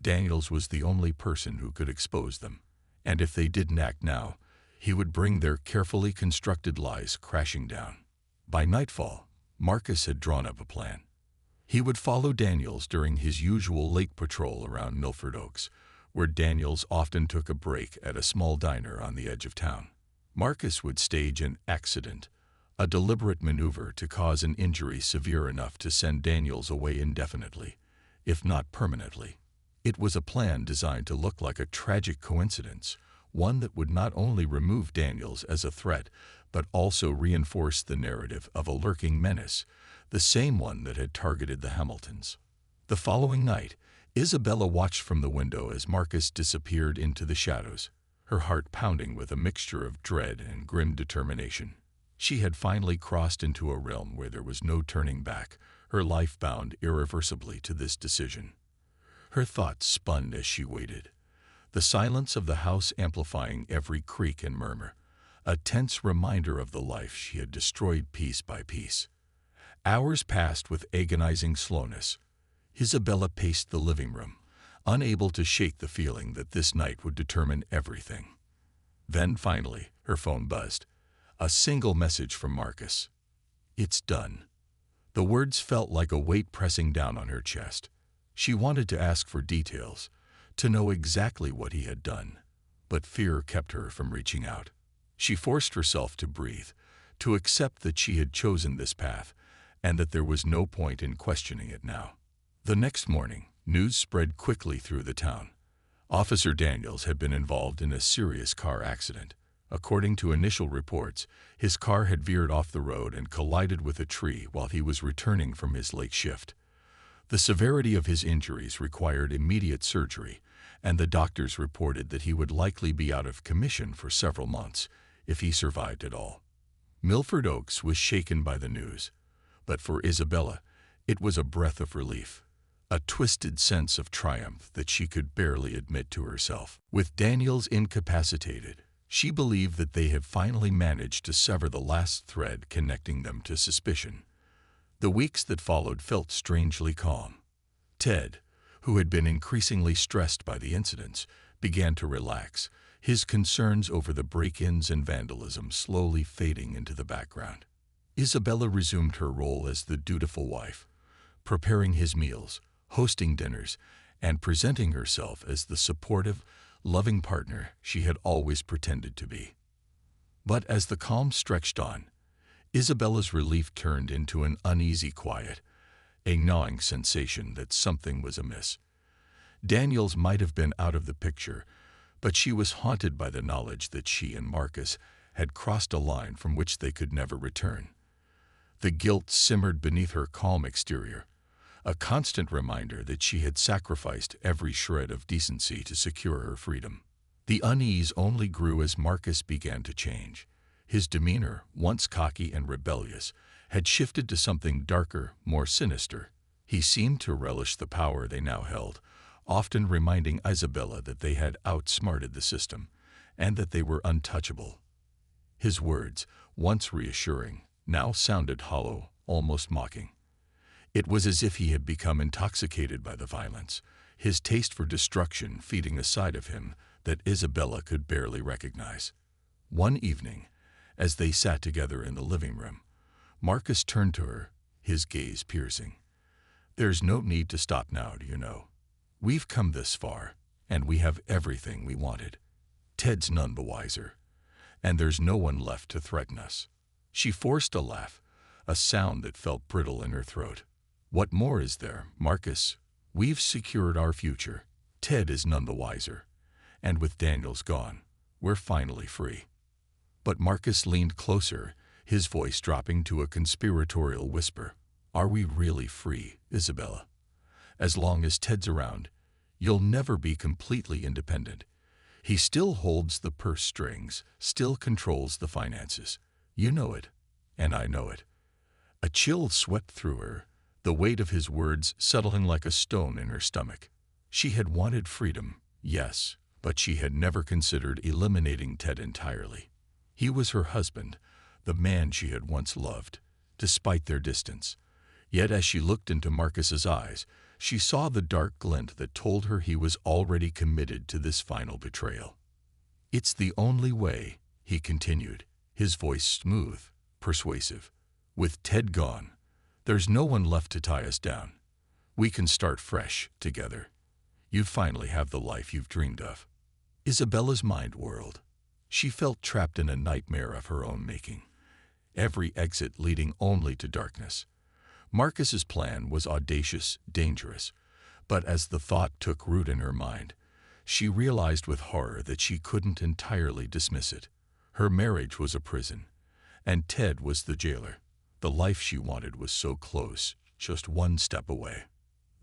Daniels was the only person who could expose them, and if they didn't act now, he would bring their carefully constructed lies crashing down. By nightfall, Marcus had drawn up a plan. He would follow Daniels during his usual lake patrol around Milford Oaks, where Daniels often took a break at a small diner on the edge of town. Marcus would stage an accident, a deliberate maneuver to cause an injury severe enough to send Daniels away indefinitely, if not permanently. It was a plan designed to look like a tragic coincidence, one that would not only remove Daniels as a threat, but also reinforced the narrative of a lurking menace, the same one that had targeted the Hamiltons. The following night, Isabella watched from the window as Marcus disappeared into the shadows, her heart pounding with a mixture of dread and grim determination. She had finally crossed into a realm where there was no turning back, her life bound irreversibly to this decision. Her thoughts spun as she waited, the silence of the house amplifying every creak and murmur, a tense reminder of the life she had destroyed piece by piece. Hours passed with agonizing slowness. Isabella paced the living room, unable to shake the feeling that this night would determine everything. Then, finally, her phone buzzed. A single message from Marcus. "It's done." The words felt like a weight pressing down on her chest. She wanted to ask for details, to know exactly what he had done, but fear kept her from reaching out. She forced herself to breathe, to accept that she had chosen this path, and that there was no point in questioning it now. The next morning, news spread quickly through the town. Officer Daniels had been involved in a serious car accident. According to initial reports, his car had veered off the road and collided with a tree while he was returning from his late shift. The severity of his injuries required immediate surgery, and the doctors reported that he would likely be out of commission for several months, if he survived at all. Milford Oaks was shaken by the news, but for Isabella, it was a breath of relief, a twisted sense of triumph that she could barely admit to herself. With Daniels incapacitated, she believed that they had finally managed to sever the last thread connecting them to suspicion. The weeks that followed felt strangely calm. Ted, who had been increasingly stressed by the incidents, began to relax, his concerns over the break-ins and vandalism slowly fading into the background. Isabella resumed her role as the dutiful wife, preparing his meals, hosting dinners, and presenting herself as the supportive, loving partner she had always pretended to be. But as the calm stretched on, Isabella's relief turned into an uneasy quiet, a gnawing sensation that something was amiss. Daniels might have been out of the picture, but she was haunted by the knowledge that she and Marcus had crossed a line from which they could never return. The guilt simmered beneath her calm exterior, a constant reminder that she had sacrificed every shred of decency to secure her freedom. The unease only grew as Marcus began to change. His demeanor, once cocky and rebellious, had shifted to something darker, more sinister. He seemed to relish the power they now held, often reminding Isabella that they had outsmarted the system, and that they were untouchable. His words, once reassuring, now sounded hollow, almost mocking. It was as if he had become intoxicated by the violence, his taste for destruction feeding a side of him that Isabella could barely recognize. One evening, as they sat together in the living room, Marcus turned to her, his gaze piercing. "There's no need to stop now, do you know? We've come this far, and we have everything we wanted. Ted's none the wiser, and there's no one left to threaten us." She forced a laugh, a sound that felt brittle in her throat. "What more is there, Marcus? We've secured our future. Ted is none the wiser. And with Daniels gone, we're finally free." But Marcus leaned closer, his voice dropping to a conspiratorial whisper. "Are we really free, Isabella? As long as Ted's around, you'll never be completely independent. He still holds the purse strings, still controls the finances. You know it, and I know it." A chill swept through her, the weight of his words settling like a stone in her stomach. She had wanted freedom, yes, but she had never considered eliminating Ted entirely. He was her husband, the man she had once loved, despite their distance. Yet as she looked into Marcus's eyes, she saw the dark glint that told her he was already committed to this final betrayal. "It's the only way," he continued, his voice smooth, persuasive. "With Ted gone, there's no one left to tie us down. We can start fresh, together. You'd finally have the life you've dreamed of." Isabella's mind whirled. She felt trapped in a nightmare of her own making, every exit leading only to darkness. Marcus's plan was audacious, dangerous, but as the thought took root in her mind, she realized with horror that she couldn't entirely dismiss it. Her marriage was a prison, and Ted was the jailer. The life she wanted was so close, just one step away.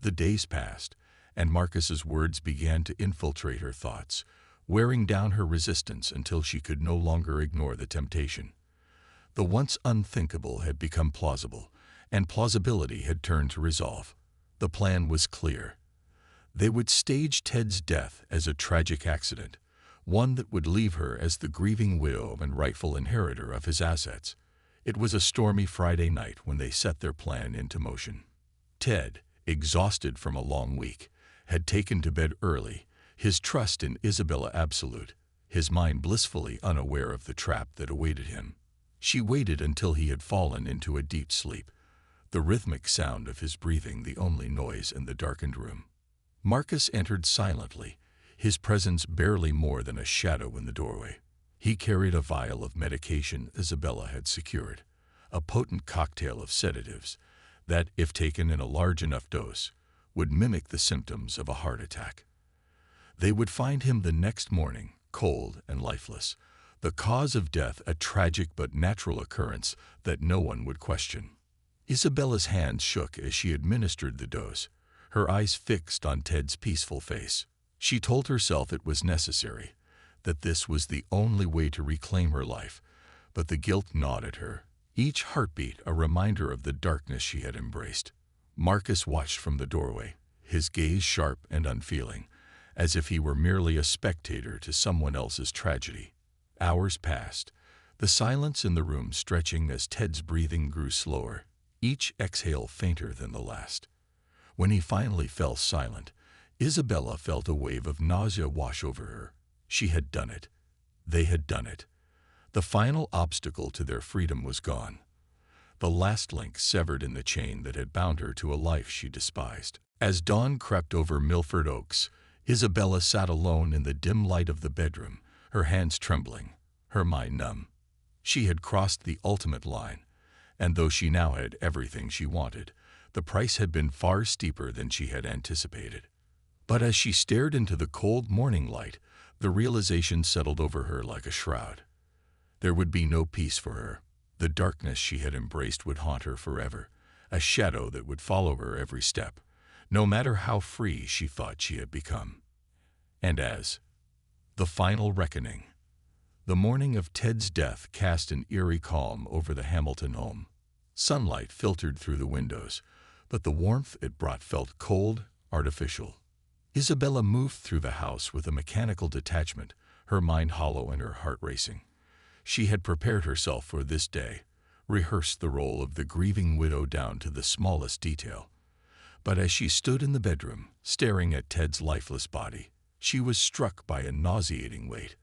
The days passed, and Marcus's words began to infiltrate her thoughts, wearing down her resistance until she could no longer ignore the temptation. The once unthinkable had become plausible, and plausibility had turned to resolve. The plan was clear. They would stage Ted's death as a tragic accident, one that would leave her as the grieving widow and rightful inheritor of his assets. It was a stormy Friday night when they set their plan into motion. Ted, exhausted from a long week, had taken to bed early, his trust in Isabella absolute, his mind blissfully unaware of the trap that awaited him. She waited until he had fallen into a deep sleep, the rhythmic sound of his breathing the only noise in the darkened room. Marcus entered silently, his presence barely more than a shadow in the doorway. He carried a vial of medication Isabella had secured, a potent cocktail of sedatives that, if taken in a large enough dose, would mimic the symptoms of a heart attack. They would find him the next morning, cold and lifeless, the cause of death a tragic but natural occurrence that no one would question. Isabella's hands shook as she administered the dose, her eyes fixed on Ted's peaceful face. She told herself it was necessary, that this was the only way to reclaim her life, but the guilt gnawed at her, each heartbeat a reminder of the darkness she had embraced. Marcus watched from the doorway, his gaze sharp and unfeeling, as if he were merely a spectator to someone else's tragedy. Hours passed, the silence in the room stretching as Ted's breathing grew slower, each exhale fainter than the last. When he finally fell silent, Isabella felt a wave of nausea wash over her. She had done it. They had done it. The final obstacle to their freedom was gone. The last link severed in the chain that had bound her to a life she despised. As dawn crept over Milford Oaks, Isabella sat alone in the dim light of the bedroom, her hands trembling, her mind numb. She had crossed the ultimate line, and though she now had everything she wanted, the price had been far steeper than she had anticipated. But as she stared into the cold morning light, the realization settled over her like a shroud. There would be no peace for her. The darkness she had embraced would haunt her forever, a shadow that would follow her every step, no matter how free she thought she had become. And as the final reckoning, the morning of Ted's death cast an eerie calm over the Hamilton home. Sunlight filtered through the windows, but the warmth it brought felt cold, artificial. Isabella moved through the house with a mechanical detachment, her mind hollow and her heart racing. She had prepared herself for this day, rehearsed the role of the grieving widow down to the smallest detail. But as she stood in the bedroom, staring at Ted's lifeless body, she was struck by a nauseating weight,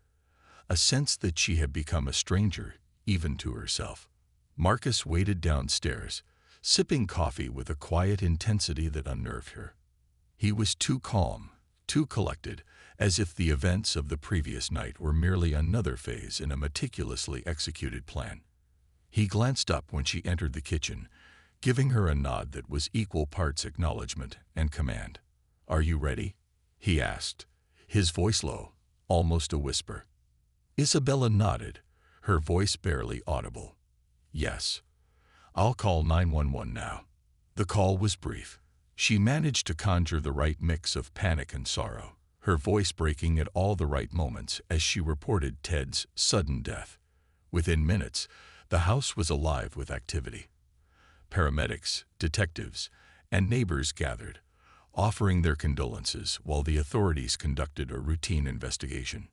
a sense that she had become a stranger, even to herself. Marcus waited downstairs, sipping coffee with a quiet intensity that unnerved her. He was too calm, too collected, as if the events of the previous night were merely another phase in a meticulously executed plan. He glanced up when she entered the kitchen, giving her a nod that was equal parts acknowledgement and command. "Are you ready?" he asked, his voice low, almost a whisper. Isabella nodded, her voice barely audible. "Yes. I'll call 911 now." The call was brief. She managed to conjure the right mix of panic and sorrow, her voice breaking at all the right moments as she reported Ted's sudden death. Within minutes, the house was alive with activity. Paramedics, detectives, and neighbors gathered, offering their condolences while the authorities conducted a routine investigation.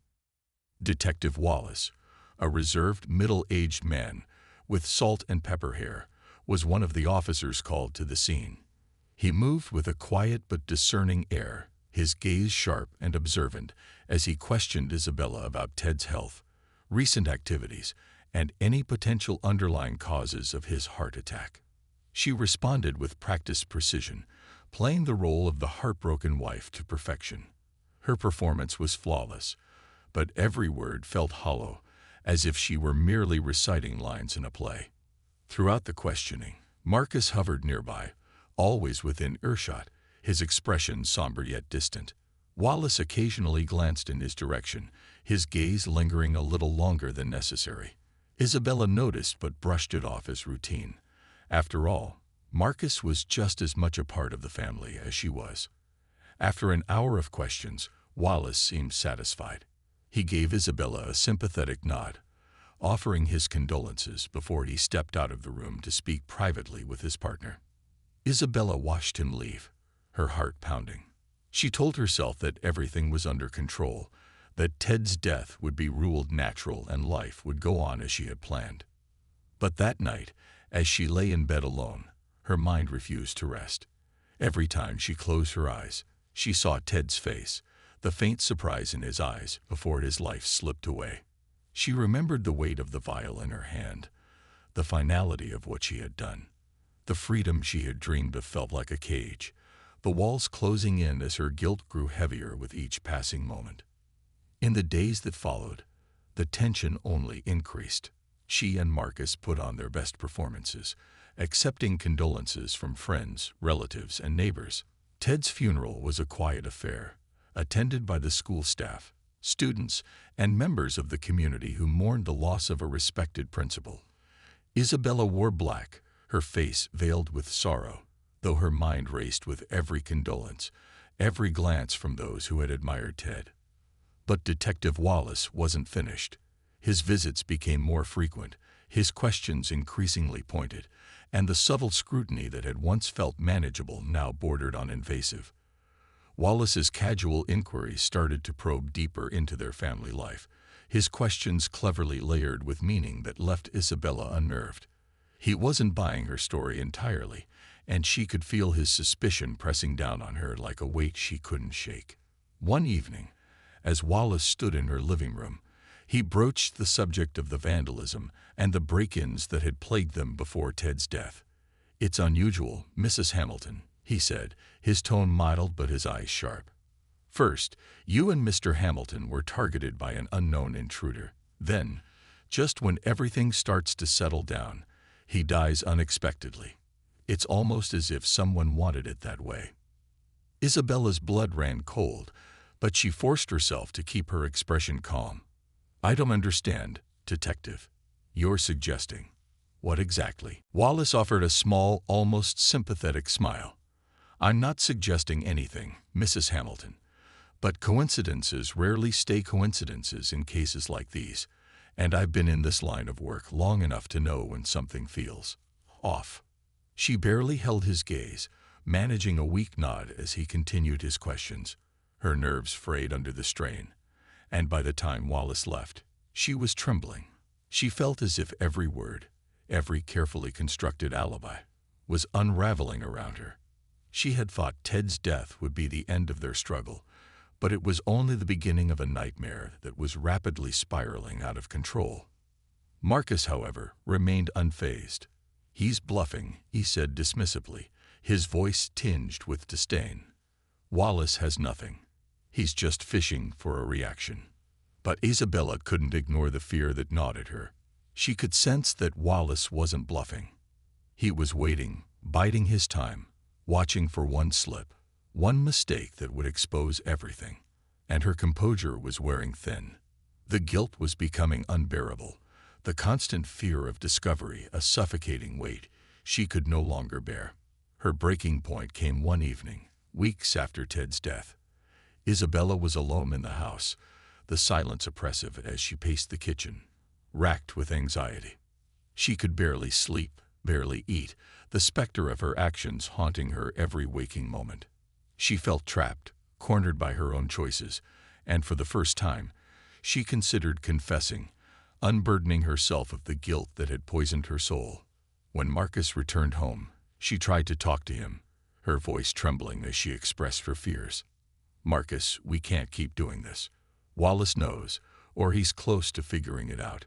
Detective Wallace, a reserved middle-aged man with salt and pepper hair, was one of the officers called to the scene. He moved with a quiet but discerning air, his gaze sharp and observant as he questioned Isabella about Ted's health, recent activities, and any potential underlying causes of his heart attack. She responded with practiced precision, playing the role of the heartbroken wife to perfection. Her performance was flawless, but every word felt hollow, as if she were merely reciting lines in a play. Throughout the questioning, Marcus hovered nearby, always within earshot, his expression somber yet distant. Wallace occasionally glanced in his direction, his gaze lingering a little longer than necessary. Isabella noticed but brushed it off as routine. After all, Marcus was just as much a part of the family as she was. After an hour of questions, Wallace seemed satisfied. He gave Isabella a sympathetic nod, offering his condolences before he stepped out of the room to speak privately with his partner. Isabella watched him leave, her heart pounding. She told herself that everything was under control, that Ted's death would be ruled natural and life would go on as she had planned. But that night, as she lay in bed alone, her mind refused to rest. Every time she closed her eyes, she saw Ted's face, the faint surprise in his eyes before his life slipped away. She remembered the weight of the vial in her hand, the finality of what she had done. The freedom she had dreamed of felt like a cage, the walls closing in as her guilt grew heavier with each passing moment. In the days that followed, the tension only increased. She and Marcus put on their best performances, accepting condolences from friends, relatives, and neighbors. Ted's funeral was a quiet affair, attended by the school staff, students, and members of the community who mourned the loss of a respected principal. Isabella wore black, her face veiled with sorrow, though her mind raced with every condolence, every glance from those who had admired Ted. But Detective Wallace wasn't finished. His visits became more frequent, his questions increasingly pointed, and the subtle scrutiny that had once felt manageable now bordered on invasive. Wallace's casual inquiries started to probe deeper into their family life, his questions cleverly layered with meaning that left Isabella unnerved. He wasn't buying her story entirely, and she could feel his suspicion pressing down on her like a weight she couldn't shake. One evening, as Wallace stood in her living room, he broached the subject of the vandalism and the break-ins that had plagued them before Ted's death. "It's unusual, Mrs. Hamilton," he said, his tone mild but his eyes sharp. "First, you and Mr. Hamilton were targeted by an unknown intruder. Then, just when everything starts to settle down, he dies unexpectedly. It's almost as if someone wanted it that way." Isabella's blood ran cold, but she forced herself to keep her expression calm. "I don't understand, Detective. You're suggesting. What exactly?" Wallace offered a small, almost sympathetic smile. "I'm not suggesting anything, Mrs. Hamilton. But coincidences rarely stay coincidences in cases like these, and I've been in this line of work long enough to know when something feels off." She barely held his gaze, managing a weak nod as he continued his questions. Her nerves frayed under the strain, and by the time Wallace left, she was trembling. She felt as if every word, every carefully constructed alibi, was unraveling around her. She had thought Ted's death would be the end of their struggle, but it was only the beginning of a nightmare that was rapidly spiraling out of control. Marcus, however, remained unfazed. "He's bluffing," he said dismissively, his voice tinged with disdain. "Wallace has nothing. He's just fishing for a reaction." But Isabella couldn't ignore the fear that gnawed at her. She could sense that Wallace wasn't bluffing. He was waiting, biding his time, watching for one slip, one mistake that would expose everything. And her composure was wearing thin. The guilt was becoming unbearable, the constant fear of discovery a suffocating weight she could no longer bear. Her breaking point came one evening, weeks after Ted's death. Isabella was alone in the house, the silence oppressive as she paced the kitchen, racked with anxiety. She could barely sleep, barely eat, the specter of her actions haunting her every waking moment. She felt trapped, cornered by her own choices, and for the first time, she considered confessing, unburdening herself of the guilt that had poisoned her soul. When Marcus returned home, she tried to talk to him, her voice trembling as she expressed her fears. "Marcus, we can't keep doing this. Wallace knows, or he's close to figuring it out.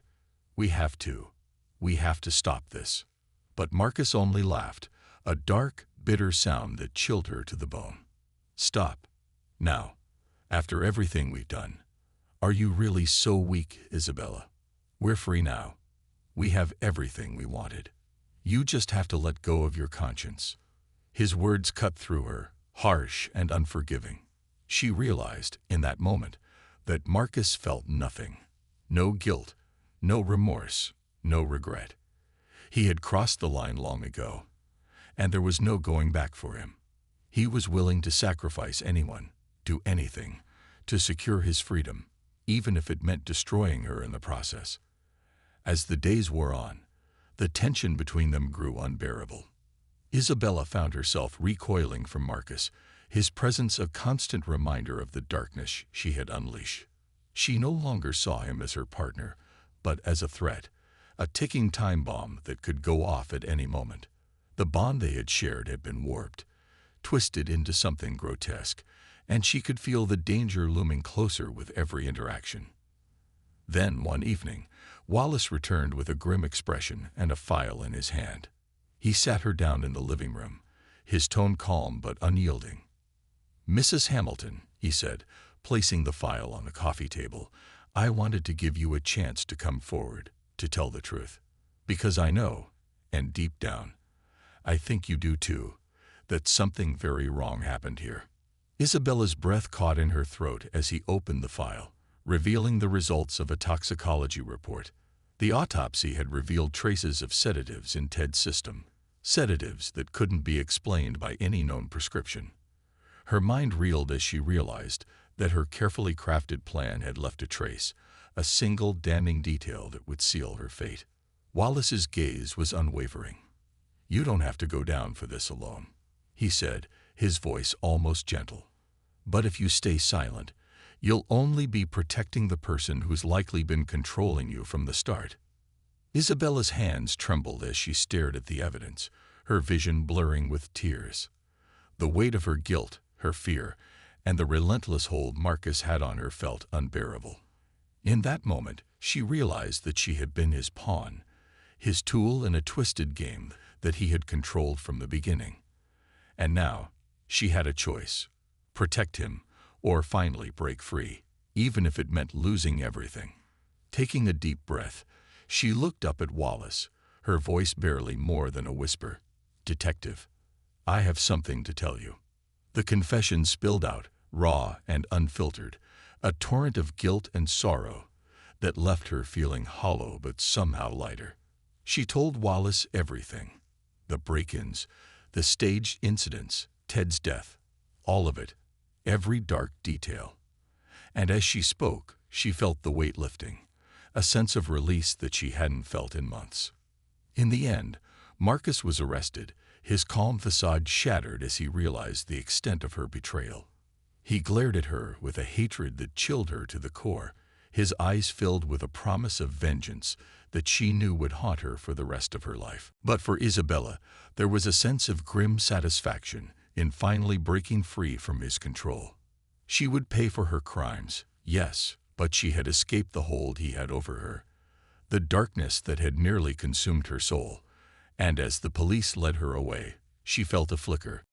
We have to stop this." But Marcus only laughed, a dark, bitter sound that chilled her to the bone. "Stop. Now. After everything we've done. Are you really so weak, Isabella? We're free now. We have everything we wanted. You just have to let go of your conscience." His words cut through her, harsh and unforgiving. She realized, in that moment, that Marcus felt nothing. No guilt, no remorse, no regret. He had crossed the line long ago, and there was no going back for him. He was willing to sacrifice anyone, do anything, to secure his freedom, even if it meant destroying her in the process. As the days wore on, the tension between them grew unbearable. Isabella found herself recoiling from Marcus, his presence a constant reminder of the darkness she had unleashed. She no longer saw him as her partner, but as a threat, a ticking time bomb that could go off at any moment. The bond they had shared had been warped, twisted into something grotesque, and she could feel the danger looming closer with every interaction. Then, one evening, Wallace returned with a grim expression and a file in his hand. He sat her down in the living room, his tone calm but unyielding. "Mrs. Hamilton," he said, placing the file on the coffee table, "I wanted to give you a chance to come forward, to tell the truth. Because I know, and deep down, I think you do too, that something very wrong happened here." Isabella's breath caught in her throat as he opened the file, revealing the results of a toxicology report. The autopsy had revealed traces of sedatives in Ted's system, sedatives that couldn't be explained by any known prescription. Her mind reeled as she realized that her carefully crafted plan had left a trace, a single damning detail that would seal her fate. Wallace's gaze was unwavering. "You don't have to go down for this alone," he said, his voice almost gentle. "But if you stay silent, you'll only be protecting the person who's likely been controlling you from the start." Isabella's hands trembled as she stared at the evidence, her vision blurring with tears. The weight of her guilt, her fear, and the relentless hold Marcus had on her felt unbearable. In that moment, she realized that she had been his pawn, his tool in a twisted game that he had controlled from the beginning. And now, she had a choice: protect him, or finally break free, even if it meant losing everything. Taking a deep breath, she looked up at Wallace, her voice barely more than a whisper. "Detective, I have something to tell you." The confession spilled out, raw and unfiltered, a torrent of guilt and sorrow that left her feeling hollow but somehow lighter. She told Wallace everything: the break-ins, the staged incidents, Ted's death, all of it, every dark detail. And as she spoke, she felt the weight lifting, a sense of release that she hadn't felt in months. In the end, Marcus was arrested, his calm facade shattered as he realized the extent of her betrayal. He glared at her with a hatred that chilled her to the core, his eyes filled with a promise of vengeance that she knew would haunt her for the rest of her life. But for Isabella, there was a sense of grim satisfaction in finally breaking free from his control. She would pay for her crimes, yes, but she had escaped the hold he had over her, the darkness that had nearly consumed her soul. And as the police led her away, she felt a flicker,